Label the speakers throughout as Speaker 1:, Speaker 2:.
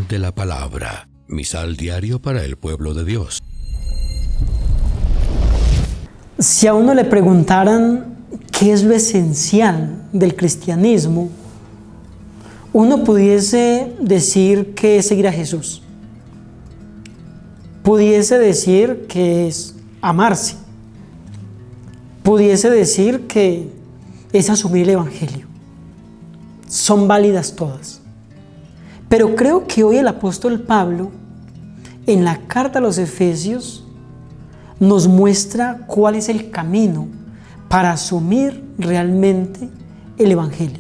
Speaker 1: Pan de la Palabra, misal diario para el pueblo de Dios.
Speaker 2: Si a uno le preguntaran qué es lo esencial del cristianismo, uno pudiese decir que es seguir a Jesús. Pudiese decir que es amarse. Pudiese decir que es asumir el Evangelio. Son válidas todas. Pero creo que hoy el apóstol Pablo, en la carta a los Efesios, nos muestra cuál es el camino para asumir realmente el Evangelio.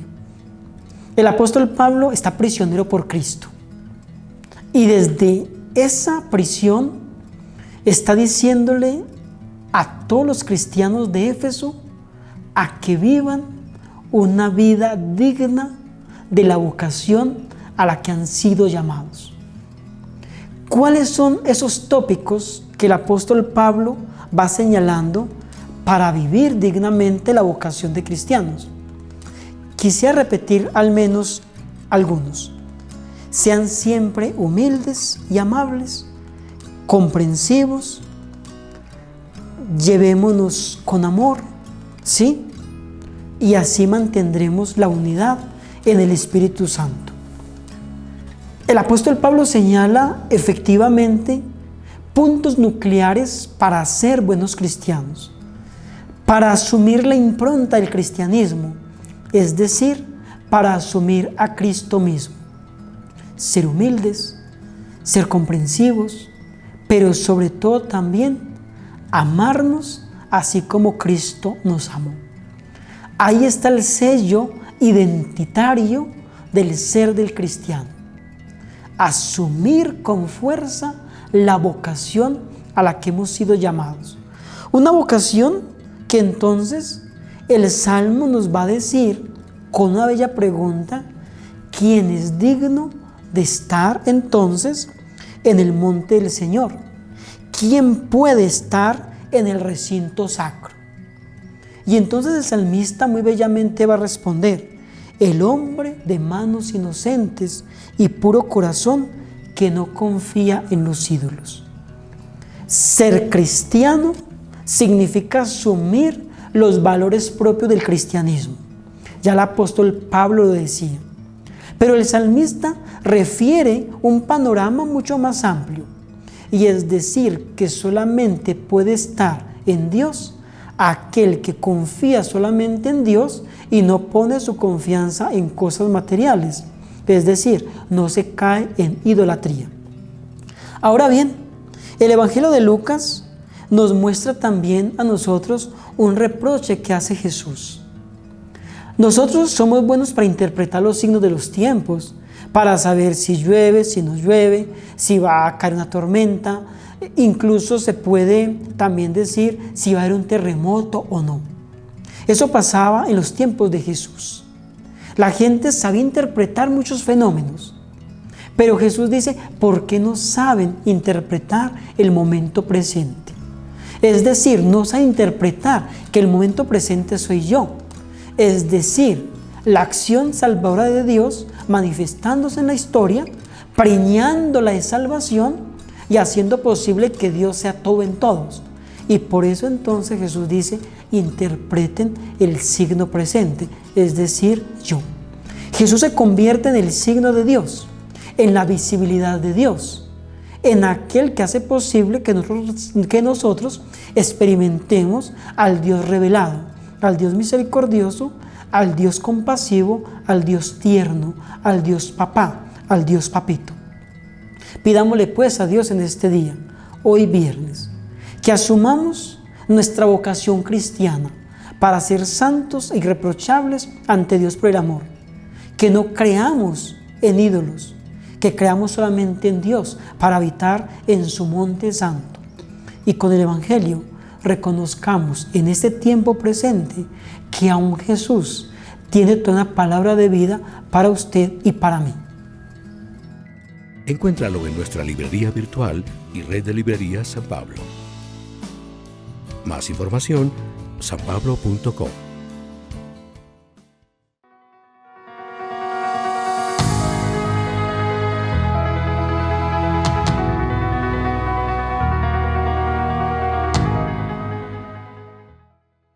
Speaker 2: El apóstol Pablo está prisionero por Cristo. Y desde esa prisión está diciéndole a todos los cristianos de Éfeso a que vivan una vida digna de la vocación a la que han sido llamados. ¿Cuáles son esos tópicos que el apóstol Pablo va señalando para vivir dignamente la vocación de cristianos? Quisiera repetir al menos algunos. Sean siempre humildes y amables, comprensivos, llevémonos con amor, ¿sí? Y así mantendremos la unidad en el Espíritu Santo. El apóstol Pablo señala efectivamente puntos nucleares para ser buenos cristianos, para asumir la impronta del cristianismo, es decir, para asumir a Cristo mismo. Ser humildes, ser comprensivos, pero sobre todo también amarnos así como Cristo nos amó. Ahí está el sello identitario del ser del cristiano. Asumir con fuerza la vocación a la que hemos sido llamados. Una vocación que entonces el Salmo nos va a decir con una bella pregunta: ¿quién es digno de estar entonces en el monte del Señor? ¿Quién puede estar en el recinto sacro? Y entonces el salmista muy bellamente va a responder: el hombre de manos inocentes y puro corazón que no confía en los ídolos. Ser cristiano significa asumir los valores propios del cristianismo. Ya el apóstol Pablo lo decía. Pero el salmista refiere un panorama mucho más amplio, y es decir, que solamente puede estar en Dios aquel que confía solamente en Dios y no pone su confianza en cosas materiales, es decir, no se cae en idolatría. Ahora bien, el Evangelio de Lucas nos muestra también a nosotros un reproche que hace Jesús. Nosotros somos buenos para interpretar los signos de los tiempos, para saber si llueve, si no llueve, si va a caer una tormenta. Incluso se puede también decir si va a haber un terremoto o no. Eso pasaba en los tiempos de Jesús. La gente sabía interpretar muchos fenómenos, pero Jesús dice: ¿por qué no saben interpretar el momento presente? Es decir, no saben interpretar que el momento presente soy yo. Es decir, la acción salvadora de Dios manifestándose en la historia, preñándola de salvación y haciendo posible que Dios sea todo en todos. Y por eso entonces Jesús dice: interpreten el signo presente, es decir, yo. Jesús se convierte en el signo de Dios, en la visibilidad de Dios, en aquel que hace posible que nosotros experimentemos al Dios revelado, al Dios misericordioso, al Dios compasivo, al Dios tierno, al Dios papá, al Dios papito. Pidámosle pues a Dios en este día, hoy viernes, que asumamos nuestra vocación cristiana para ser santos e irreprochables ante Dios por el amor. Que no creamos en ídolos, que creamos solamente en Dios para habitar en su monte santo. Y con el Evangelio reconozcamos en este tiempo presente que aún Jesús tiene toda una palabra de vida para usted y para mí.
Speaker 1: Encuéntralo en nuestra librería virtual y red de librerías San Pablo. Más información: sanpablo.com.